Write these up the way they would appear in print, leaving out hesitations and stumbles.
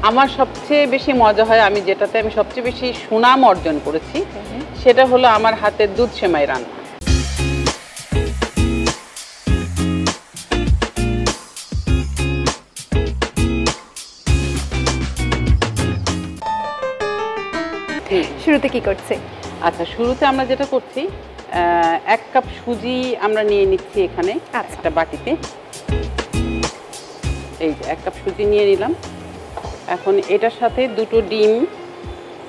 আমার সবচেয়ে বেশি মজা হয়, আমি যেটাতে আমি সবচেয়ে বেশি সুনাম অর্জন করেছি সেটা হলো আমার হাতের দুধ সেমাই রান্না। শুরুতে কি করছে? আচ্ছা, শুরুতে আমরা যেটা করছি, 1 কাপ সুজি আমরা নিয়ে নিচ্ছি এখানে একটা বাটিতে। এই যে 1 কাপ সুজি নিয়ে নিলাম। এখন এটার সাথে 2টো ডিম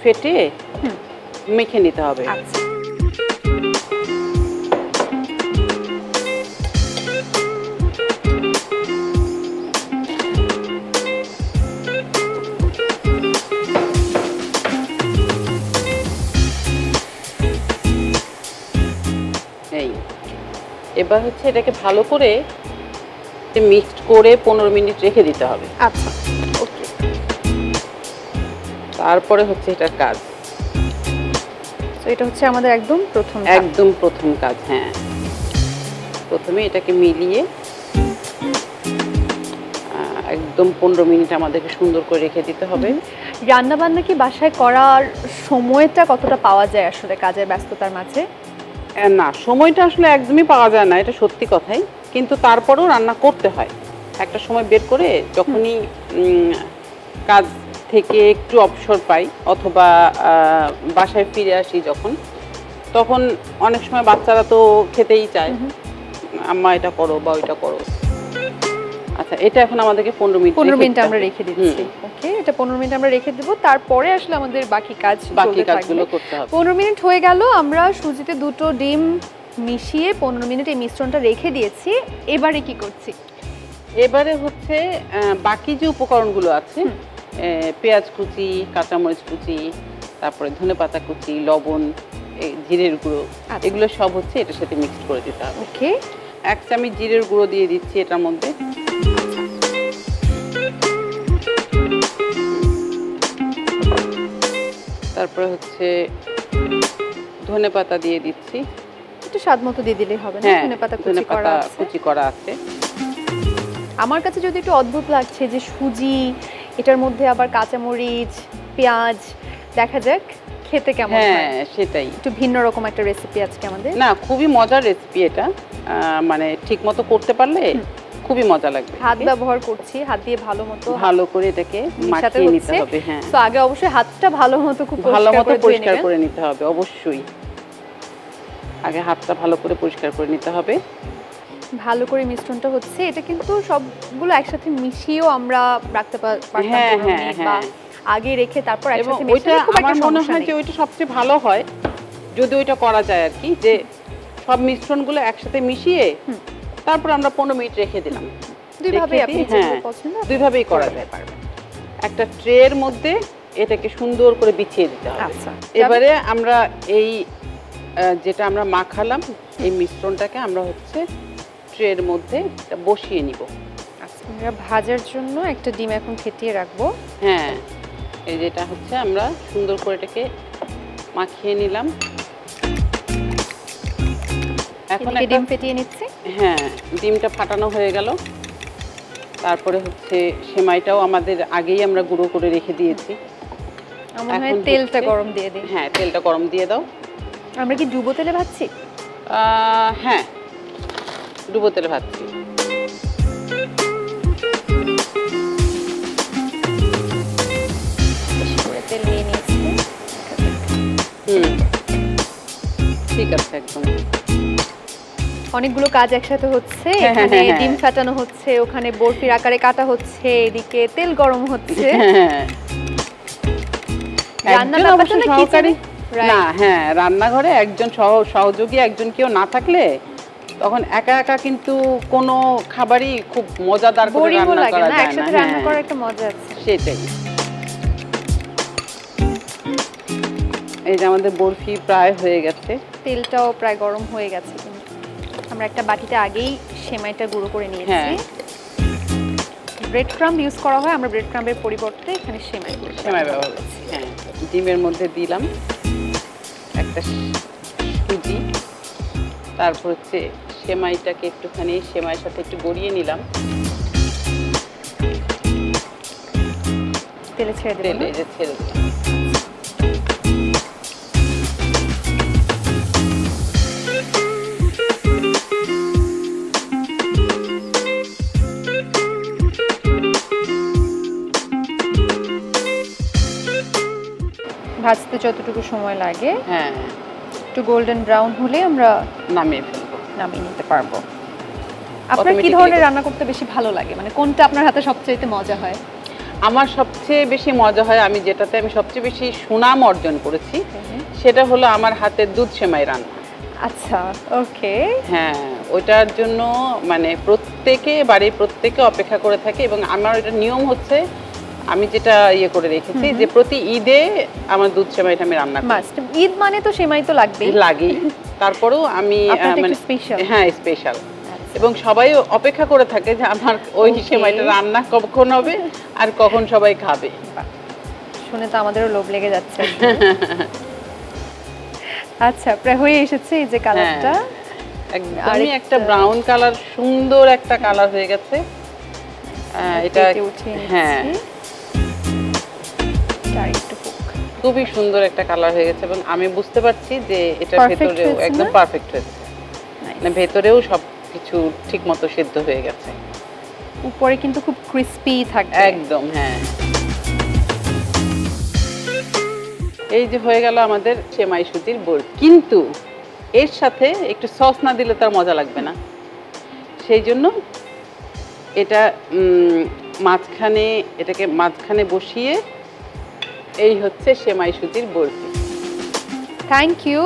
ফেটে মেখে নিতে হবে। এবার হচ্ছে এটাকে ভালো করে মিক্সড করে 15 মিনিট রেখে দিতে হবে। আচ্ছা, ওকে। তারপরে হচ্ছে এটার কাজ। তো এটা হচ্ছে আমাদের একদম প্রথম কাজ। হ্যাঁ, প্রথমে এটাকে মিলিয়ে একদম 15 মিনিট আমাদেরকে সুন্দর করে রেখে দিতে হবে। রান্না বান্না কি বাসায় করার সময়টা কতটা পাওয়া যায় আসলে কাজের ব্যস্ততার মাঝে? না, সময়টা আসলে একদমই পাওয়া যায় না, এটা সত্যি কথাই। কিন্তু তারপরেও রান্না করতে হয় একটা সময় বের করে, যখনই কাজ থেকে একটু অবসর পাই অথবা বাসায় ফিরে আসি যখন, তখন অনেক সময় বাচ্চারা তো খেতেই চায়, আম্মা এটা করো বা ওইটা করো। আচ্ছা, এটা এখন আমাদেরকে 15 মিনিট আমরা রেখে দিচ্ছি। ওকে, এটা 15 মিনিট আমরা রেখে দেব। তারপরে আসলে আমাদের বাকি কাজগুলো করতে হবে। 15 মিনিট হয়ে গেল, আমরা সুজিতে 2টো ডিম মিশিয়ে 15 মিনিট এই মিশ্রণটা রেখে দিয়েছি। এবারে কি করছি? এবারে হচ্ছে বাকি যে উপকরণগুলো আছে, পেঁয়াজ কুচি, কাঁচামরিচ কুচি, তারপরে ধনেপাতা কুচি, লবণ, জিরের গুঁড়ো, এগুলো সব হচ্ছে এটার সাথে মিক্সড করে দিতে হবে। ওকে, 1 চামচ জিরের গুঁড়ো দিয়ে দিচ্ছি এটার মধ্যে। তারপরে হচ্ছে ধনেপাতা দিয়ে দিচ্ছি। একটু স্বাদ মতো দিয়ে দিলেই হবে না? ধনেপাতা কুচি করা আছে। আমার কাছে যদি একটু অদ্ভুত লাগছে যে সুজি, এটার মধ্যে আবার কাঁচামরিচ, পেঁয়াজ, দেখা যাক খেতে কেমন হয়। হ্যাঁ, সেটাই, একটু ভিন্ন রকম একটা রেসিপি আজকে আমাদের। না, খুবই মজার রেসিপি এটা, মানে ঠিকমতো করতে পারলে খুবই মজা লাগবে। হাত ব্যবহার করছি, হাত দিয়ে ভালো করে এটাকে মাখিয়ে নিতে হবে। হ্যাঁ, তো আগে অবশ্যই হাতটা ভালো মতো পরিষ্কার করে নিতে হবে। অবশ্যই আগে হাতটা ভালো করে পরিষ্কার করে নিতে হবে। ভালো করে মিশ্রণটা হচ্ছে, এটা কিন্তু সবগুলো একসাথে মিশিয়েও আমরা রাখতে পারতাম। হ্যাঁ, আগে রেখে তারপর একসাথে মিশিয়ে আমার মনে হয় যে ওইটা সবচেয়ে ভালো হয় যদি ওইটা করা যায় আর কি, যে সব মিশ্রণগুলো একসাথে মিশিয়ে তারপর আমরা 15 মিনিট রেখে দিলাম। দুইভাবেই করা যায়। একটা ট্রের মধ্যে এটাকে সুন্দর করে বিছিয়ে দিতে হবে। আচ্ছা, এবারে আমরা এই যেটা আমরা মাখালাম এই মিশ্রণটাকে আমরা হচ্ছে ট্রের মধ্যে বসিয়ে নিব। আচ্ছা, আমরা ভাজার জন্য একটা ডিম এখন ফেটিয়ে রাখবো। হ্যাঁ, এই যেটা হচ্ছে আমরা সুন্দর করে এটাকে মাখিয়ে নিলাম। এখন ডিম ফেটিয়ে নিচ্ছি। হ্যাঁ, ডিমটা ফাটানো হয়ে গেল। তারপরে হচ্ছে সেমাইটাও আমাদের আগেই আমরা গুঁড়ো করে রেখে দিয়েছি। এখন তেলটা গরম দিয়ে দিই। হ্যাঁ, তেলটা গরম দিয়ে দাও। আমরা কি ডুবো তেলে ভাজছি? হ্যাঁ, ডুবো তেলে ভাজছি। তেল নিয়ে নিয়েছি। ঠিক আছে, একদম। অনেকগুলো কাজ একসাথে হচ্ছে, এখানে ডিম ফাটানো হচ্ছে, ওখানে বরফির আকারে কাটা হচ্ছে, এদিকে তেল গরম হচ্ছে। রান্নাঘরে একজন সহযোগী একজন কেউ না থাকলে তখন একা একা কিন্তু কোনো খাবারই খুব মজাদার করে রান্না করা যায় না। একসাথে রান্না করার একটা মজা আছে। সেটাই। এই যে আমাদের বরফি প্রায় হয়ে গেছে, তেলটাও প্রায় গরম হয়ে গেছে। আমরা একটা বাটিতে আগেই সেমাইটা গুঁড়ো করে নিয়েছি। ব্রেড ক্রাম্ব ইউজ করা হয়, আমরা ব্রেড ক্রাম্বের পরিবর্তে এখানে সেমাই ব্যবহার করছি। হ্যাঁ, ডিমের মধ্যে দিলাম একটা সুজি, তারপর হচ্ছে সেমাইটাকে একটুখানি সেমাইয়ের সাথে একটু গড়িয়ে নিলাম। তেলে ছেড়ে দেব। তেলে যে ছেড়ে দিলাম। ভাজতে যতটুকু সময় লাগে, হ্যাঁ, একটু গোল্ডেন ব্রাউন হলে আমরা নামিয়ে ফেলবো, নামিয়ে নিতে পারবো। আপনার কি ধরনের রান্না করতে বেশি ভালো লাগে, মানে কোনটা আপনার হাতে সবচেয়ে মজা হয়? আমার সবচেয়ে বেশি মজা হয়, আমি যেটাতে আমি সবচেয়ে বেশি সুনাম অর্জন করেছি সেটা হলো আমার হাতের দুধ সেমাই রান্না। আচ্ছা, ওকে। হ্যাঁ, ওইটার জন্য মানে বাড়ির প্রত্যেকে অপেক্ষা করে থাকে, এবং আমার এটা নিয়ম হচ্ছে, আমি যেটা করে রেখেছি যে প্রতি ঈদে আমার দুধ সেমাইটা আমি রান্না করি। মাস্ট, ঈদ মানে তো সেমাই তো লাগেই। তারপরেও আমি মানে স্পেশাল, হ্যাঁ স্পেশাল, এবং সবাই অপেক্ষা করে থাকে যে আমার ওই সেমাইটা রান্না কখন হবে আর কখন সবাই খাবে। শুনে তো আমাদেরও লোভ লেগে যাচ্ছে। আচ্ছা, প্রায় হয়ে এসেছে এই যে কালারটা, একদমই একটা ব্রাউন কালার, সুন্দর একটা কালার হয়ে গেছে। এটা হ্যাঁ খুবই সুন্দর একটা কালার হয়ে গেছে, এবং আমি বুঝতে পারছি যে এটা ভেতরেও একদম পারফেক্ট হয়েছে, মানে ভেতরেও সবকিছু ঠিক মতো সিদ্ধ হয়ে গেছে, উপরে কিন্তু খুব ক্রিস্পি থাকবে একদম। হ্যাঁ, এই যে হয়ে গেল আমাদের সেমাই সুজির বরফি, কিন্তু এর সাথে একটু সস না দিলে তার মজা লাগবে না, সেই জন্য এটাকে মাঝখানে বসিয়ে এই হচ্ছে সেমাই সুজির বরফি। Thank you.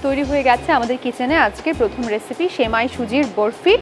তৈরি হয়ে গেছে আমাদের কিচেনে আজকে প্রথম রেসিপি সেমাই সুজির বরফি।